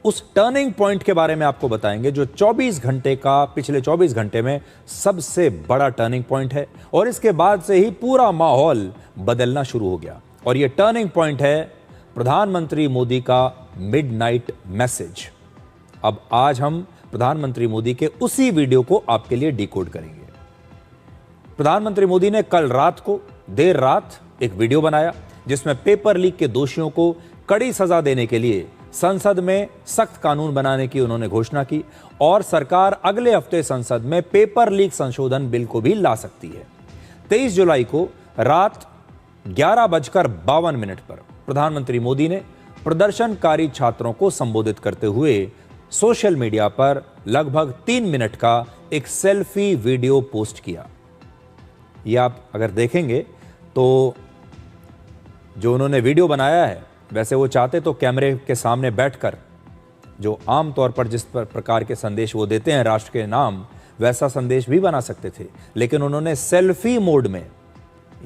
उस turning point के बारे में आपको बताएंगे जो 24 घंटे का, पिछले 24 घंटे में सबसे बड़ा टर्निंग पॉइंट है। और इसके बाद से ही पूरा माहौल बदलना शुरू हो गया। और यह टर्निंग पॉइंट है प्रधानमंत्री मोदी का मिडनाइट मैसेज। अब आज हम प्रधानमंत्री मोदी के उसी वीडियो को आपके लिए डिकोड करेंगे। प्रधानमंत्री मोदी ने कल रात को देर रात एक वीडियो बनाया जिसमें पेपर लीक के दोषियों को कड़ी सजा देने के लिए संसद में सख्त कानून बनाने की उन्होंने घोषणा की और सरकार अगले हफ्ते संसद में पेपर लीक संशोधन बिल को भी ला सकती है। 23 जुलाई को रात 11:52 पर प्रधानमंत्री मोदी ने प्रदर्शनकारी छात्रों को संबोधित करते हुए सोशल मीडिया पर लगभग 3 मिनट का एक सेल्फी वीडियो पोस्ट किया। यह आप अगर देखेंगे तो जो उन्होंने वीडियो बनाया है, वैसे वो चाहते तो कैमरे के सामने बैठकर जो आमतौर पर जिस प्रकार के संदेश वो देते हैं राष्ट्र के नाम, वैसा संदेश भी बना सकते थे, लेकिन उन्होंने सेल्फी मोड में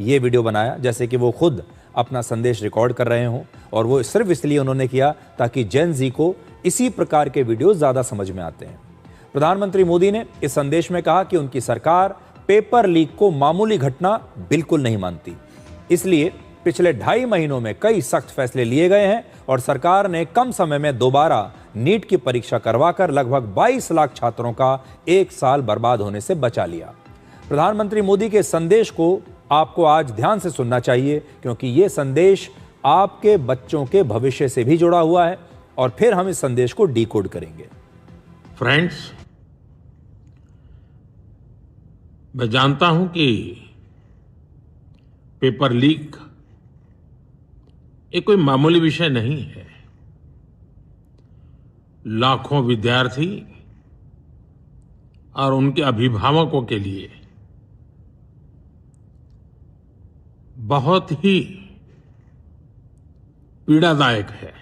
ये वीडियो बनाया जैसे कि वो खुद अपना संदेश रिकॉर्ड कर रहे हों। और वो सिर्फ इसलिए उन्होंने किया ताकि जेन जी को इसी प्रकार के वीडियो ज्यादा समझ में आते हैं। प्रधानमंत्री मोदी ने इस संदेश में कहा कि उनकी सरकार पेपर लीक को मामूली घटना बिल्कुल नहीं मानती, इसलिए पिछले 2.5 महीनों में कई सख्त फैसले लिए गए हैं और सरकार ने कम समय में दोबारा नीट की परीक्षा करवाकर लगभग 22 लाख छात्रों का 1 साल बर्बाद होने से बचा लिया। प्रधानमंत्री मोदी के संदेश को आपको आज ध्यान से सुनना चाहिए क्योंकि यह संदेश आपके बच्चों के भविष्य से भी जुड़ा हुआ है और फिर हम इस संदेश को डिकोड करेंगे। फ्रेंड्स, मैं जानता हूं कि पेपर लीक ये कोई मामूली विषय नहीं है। लाखों विद्यार्थी और उनके अभिभावकों के लिए बहुत ही पीड़ादायक है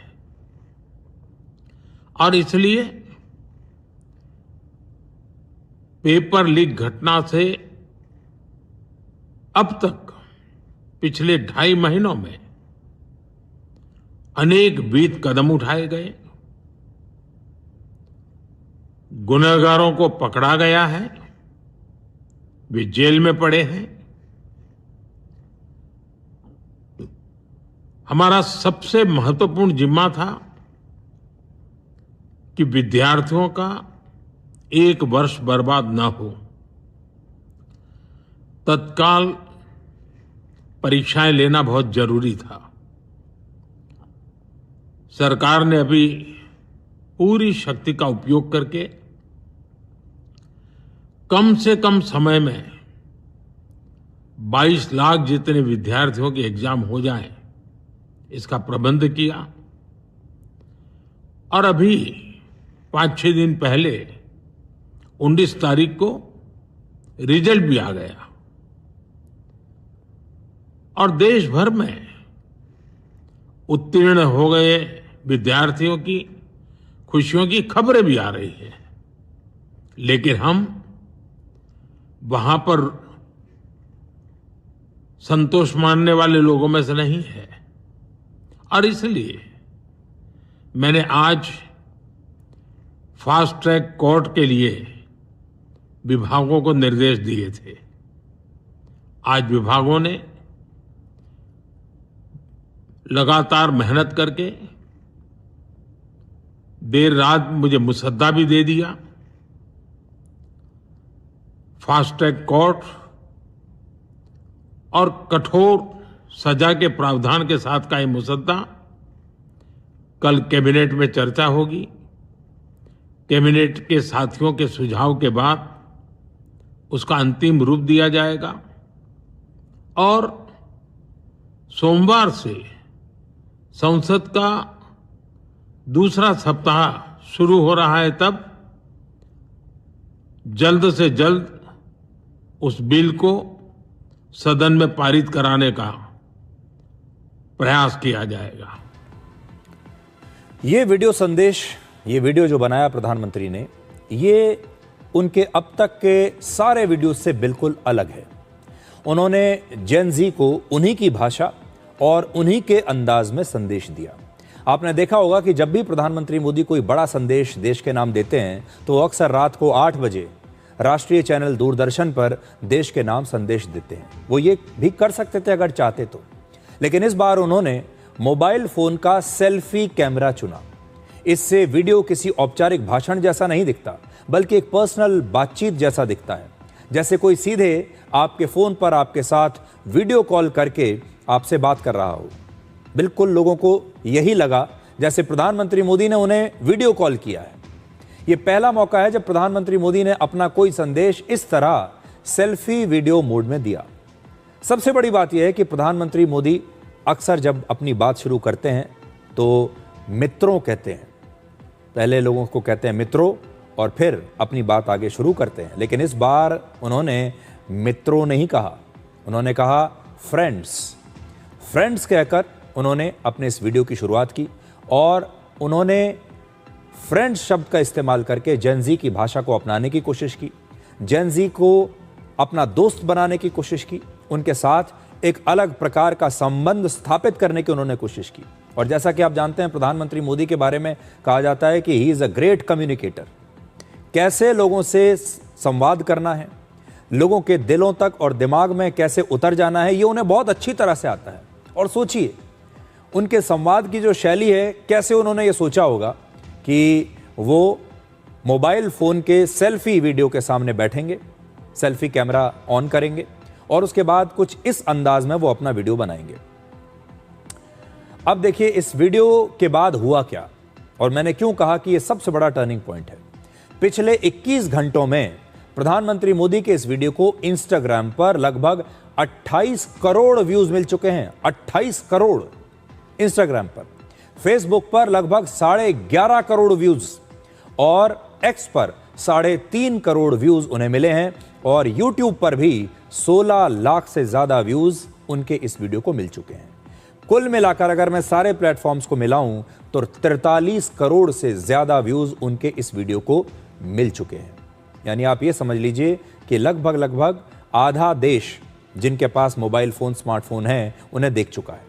और इसलिए पेपर लीक घटना से अब तक पिछले 2.5 महीनों में अनेक विध कदम उठाए गए, गुनहगारों को पकड़ा गया है, वे जेल में पड़े हैं। हमारा सबसे महत्वपूर्ण जिम्मा था कि विद्यार्थियों का 1 वर्ष बर्बाद न हो। तत्काल परीक्षाएं लेना बहुत जरूरी था। सरकार ने अभी पूरी शक्ति का उपयोग करके कम से कम समय में 22 लाख जितने विद्यार्थियों के एग्जाम हो जाएं, इसका प्रबंध किया। और अभी 5-6 दिन पहले 19 तारीख को रिजल्ट भी आ गया और देश भर में उत्तीर्ण हो गए विद्यार्थियों की खुशियों की खबरें भी आ रही हैं। लेकिन हम वहां पर संतोष मानने वाले लोगों में से नहीं है और इसलिए मैंने आज फास्ट ट्रैक कोर्ट के लिए विभागों को निर्देश दिए थे। आज विभागों ने लगातार मेहनत करके देर रात मुझे मुसद्दा भी दे दिया। फास्ट ट्रैक कोर्ट और कठोर सजा के प्रावधान के साथ का ये मुसद्दा कल कैबिनेट में चर्चा होगी। कैबिनेट के साथियों के सुझाव के बाद उसका अंतिम रूप दिया जाएगा और सोमवार से संसद का दूसरा सप्ताह शुरू हो रहा है। तब जल्द से जल्द उस बिल को सदन में पारित कराने का प्रयास किया जाएगा। ये वीडियो संदेश, ये वीडियो जो बनाया प्रधानमंत्री ने, ये उनके अब तक के सारे वीडियो से बिल्कुल अलग है। उन्होंने जेन जी को उन्हीं की भाषा और उन्हीं के अंदाज में संदेश दिया। आपने देखा होगा कि जब भी प्रधानमंत्री मोदी कोई बड़ा संदेश देश के नाम देते हैं तो वो अक्सर रात को 8 बजे राष्ट्रीय चैनल दूरदर्शन पर देश के नाम संदेश देते हैं। वो ये भी कर सकते थे अगर चाहते तो, लेकिन इस बार उन्होंने मोबाइल फोन का सेल्फी कैमरा चुना। इससे वीडियो किसी औपचारिक भाषण जैसा नहीं दिखता, बल्कि एक पर्सनल बातचीत जैसा दिखता है, जैसे कोई सीधे आपके फोन पर आपके साथ वीडियो कॉल करके आपसे बात कर रहा हो। बिल्कुल लोगों को यही लगा जैसे प्रधानमंत्री मोदी ने उन्हें वीडियो कॉल किया है। यह पहला मौका है जब प्रधानमंत्री मोदी ने अपना कोई संदेश इस तरह सेल्फी वीडियो मोड में दिया। सबसे बड़ी बात यह है कि प्रधानमंत्री मोदी अक्सर जब अपनी बात शुरू करते हैं तो मित्रों कहते हैं, पहले लोगों को कहते हैं मित्रों और फिर अपनी बात आगे शुरू करते हैं। लेकिन इस बार उन्होंने मित्रों नहीं कहा, उन्होंने कहा फ्रेंड्स कहकर उन्होंने अपने इस वीडियो की शुरुआत की और उन्होंने फ्रेंड्स शब्द का इस्तेमाल करके जेन ज़ी की भाषा को अपनाने की कोशिश की, जेन ज़ी को अपना दोस्त बनाने की कोशिश की, उनके साथ एक अलग प्रकार का संबंध स्थापित करने की उन्होंने कोशिश की। और जैसा कि आप जानते हैं प्रधानमंत्री मोदी के बारे में कहा जाता है कि he is a great communicator. कैसे लोगों से संवाद करना है, लोगों के दिलों तक और दिमाग में कैसे उतर जाना है, ये उन्हें बहुत अच्छी तरह से आता है। और सोचिए उनके संवाद की जो शैली है, कैसे उन्होंने ये सोचा होगा कि वो मोबाइल फ़ोन के सेल्फी वीडियो के सामने बैठेंगे, सेल्फी कैमरा ऑन करेंगे और उसके बाद कुछ इस अंदाज में वो अपना वीडियो बनाएंगे। अब देखिए इस वीडियो के बाद हुआ क्या और मैंने क्यों कहा कि ये सबसे बड़ा टर्निंग पॉइंट है। पिछले 21 घंटों में प्रधानमंत्री मोदी के इस वीडियो को इंस्टाग्राम पर लगभग 28 करोड़ व्यूज मिल चुके हैं। 28 करोड़ इंस्टाग्राम पर, फेसबुक पर लगभग 11.5 करोड़ व्यूज और एक्स पर 3.5 करोड़ व्यूज उन्हें मिले हैं और यूट्यूब पर भी 16 लाख से ज्यादा व्यूज उनके इस वीडियो को मिल चुके हैं। कुल मिलाकर अगर मैं सारे प्लेटफॉर्म्स को मिलाऊं तो 43 करोड़ से ज्यादा व्यूज उनके इस वीडियो को मिल चुके हैं। यानी आप ये समझ लीजिए कि लगभग आधा देश जिनके पास मोबाइल फोन, स्मार्टफोन है, उन्हें देख चुका है।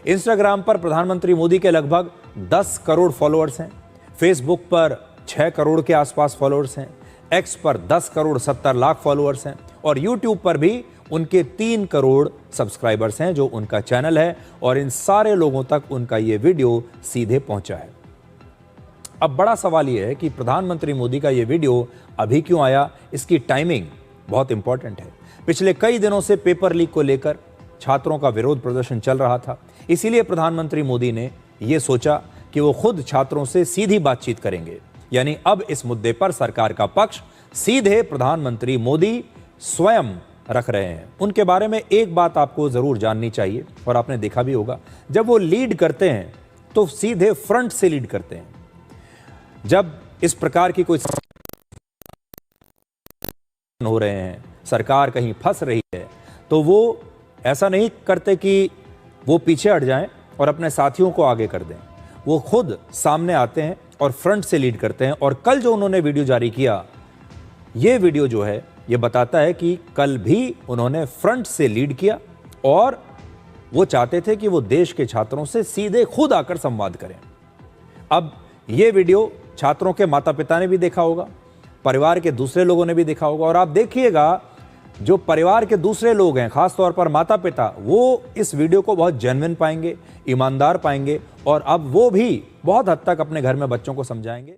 इंस्टाग्राम पर प्रधानमंत्री मोदी के लगभग 10 करोड़ फॉलोअर्स हैं, फेसबुक पर 6 करोड़ के आसपास फॉलोअर्स हैं, एक्स पर 10 करोड़ 70 लाख फॉलोअर्स हैं और यूट्यूब पर भी उनके 3 करोड़ सब्सक्राइबर्स हैं जो उनका चैनल है और इन सारे लोगों तक उनका ये वीडियो सीधे पहुंचा है। अब बड़ा सवाल यह है कि प्रधानमंत्री मोदी का ये वीडियो अभी क्यों आया, इसकी टाइमिंग बहुत इंपॉर्टेंट है। पिछले कई दिनों से पेपर लीक को लेकर छात्रों का विरोध प्रदर्शन चल रहा था, इसीलिए प्रधानमंत्री मोदी ने यह सोचा कि वो खुद छात्रों से सीधी बातचीत करेंगे। यानी अब इस मुद्दे पर सरकार का पक्ष सीधे प्रधानमंत्री मोदी स्वयं रख रहे हैं। उनके बारे में एक बात आपको जरूर जाननी चाहिए और आपने देखा भी होगा, जब वो लीड करते हैं तो सीधे फ्रंट से लीड करते हैं। जब इस प्रकार की कोई हो रहे हैं, सरकार कहीं फंस रही है, तो वो ऐसा नहीं करते कि वो पीछे हट जाएं और अपने साथियों को आगे कर दें। वो खुद सामने आते हैं और फ्रंट से लीड करते हैं। और कल जो उन्होंने वीडियो जारी किया, ये वीडियो जो है ये बताता है कि कल भी उन्होंने फ्रंट से लीड किया और वो चाहते थे कि वो देश के छात्रों से सीधे खुद आकर संवाद करें। अब ये वीडियो छात्रों के माता पिता ने भी देखा होगा, परिवार के दूसरे लोगों ने भी देखा होगा और आप देखिएगा जो परिवार के दूसरे लोग हैं, खासतौर पर माता पिता, वो इस वीडियो को बहुत जेन्युइन पाएंगे, ईमानदार पाएंगे और अब वो भी बहुत हद तक अपने घर में बच्चों को समझाएंगे।